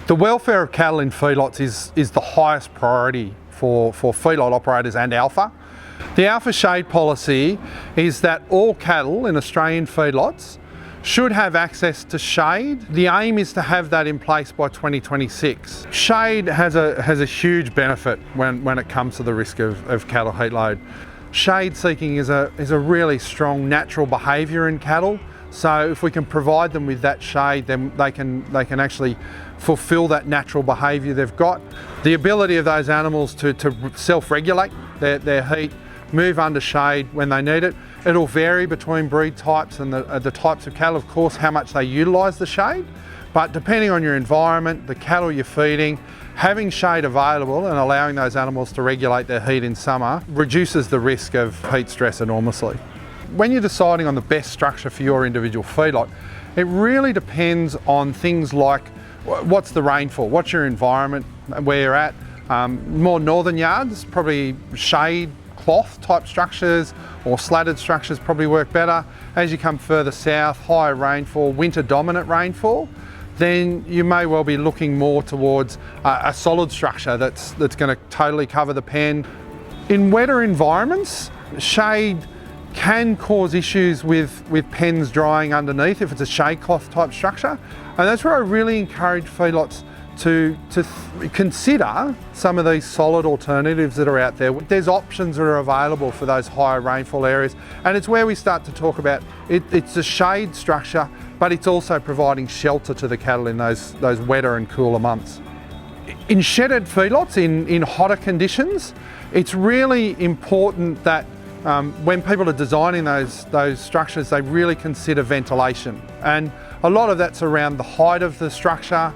The welfare of cattle in feedlots is the highest priority for feedlot operators and Alpha. The Alpha shade policy is that all cattle in Australian feedlots should have access to shade. The aim is to have that in place by 2026. Shade has a huge benefit when it comes to the risk of cattle heat load. Shade seeking is a really strong natural behaviour in cattle. So if we can provide them with that shade, then they can actually fulfil that natural behaviour they've got. The ability of those animals to self-regulate their heat, move under shade when they need it. It'll vary between breed types and the types of cattle, of course, how much they utilise the shade. But depending on your environment, the cattle you're feeding, having shade available and allowing those animals to regulate their heat in summer reduces the risk of heat stress enormously. When you're deciding on the best structure for your individual feedlot, it really depends on things like what's the rainfall, what's your environment, where you're at. More northern yards, probably shade cloth type structures or slatted structures probably work better. As you come further south, higher rainfall, winter dominant rainfall, then you may well be looking more towards a solid structure that's going to totally cover the pen. In wetter environments, shade can cause issues with pens drying underneath if it's a shade cloth type structure. And that's where I really encourage feedlots to consider some of these solid alternatives that are out there. There's options that are available for those higher rainfall areas, and it's where we start to talk about it's a shade structure, but it's also providing shelter to the cattle in those wetter and cooler months. In shedded feedlots, in hotter conditions, it's really important that when people are designing those structures, they really consider ventilation. And a lot of that's around the height of the structure,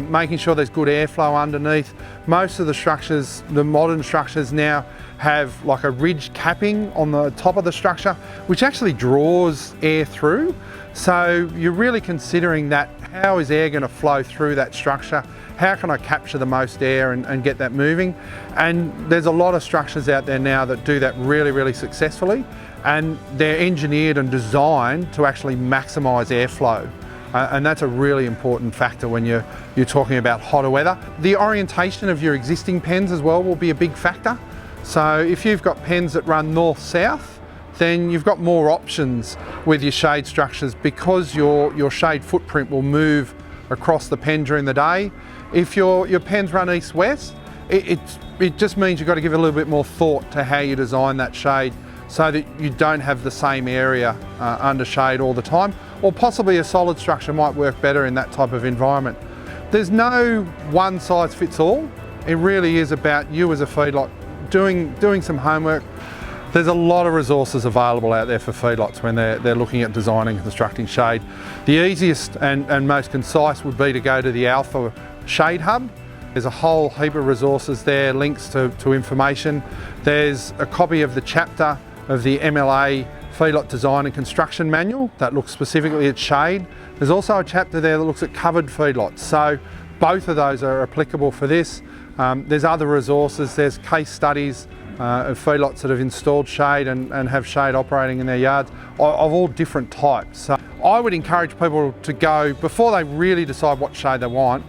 making sure there's good airflow underneath. Most of the structures, the modern structures now have like a ridge capping on the top of the structure, which actually draws air through. So you're really considering that, how is air going to flow through that structure? How can I capture the most air and get that moving? And there's a lot of structures out there now that do that really, really successfully. And they're engineered and designed to actually maximise airflow. And that's a really important factor when you're talking about hotter weather. The orientation of your existing pens as well will be a big factor. So if you've got pens that run north-south, then you've got more options with your shade structures because your shade footprint will move across the pen during the day. If your pens run east-west, it just means you've got to give a little bit more thought to how you design that shade so that you don't have the same area under shade all the time, or possibly a solid structure might work better in that type of environment. There's no one size fits all. It really is about you as a feedlot doing some homework. There's a lot of resources available out there for feedlots when they're looking at designing and constructing shade. The easiest and most concise would be to go to the Alpha Shade Hub. There's a whole heap of resources there, links to information. There's a copy of the chapter of the MLA Feedlot Design and Construction Manual that looks specifically at shade. There's also a chapter there that looks at covered feedlots. So both of those are applicable for this. There's other resources, there's case studies of feedlots that have installed shade and have shade operating in their yards of all different types. So I would encourage people to go, before they really decide what shade they want,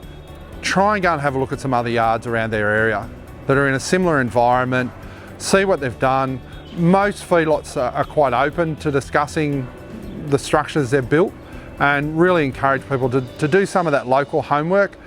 try and go and have a look at some other yards around their area that are in a similar environment, see what they've done. Most feedlots are quite open to discussing the structures they've built, and really encourage people to do some of that local homework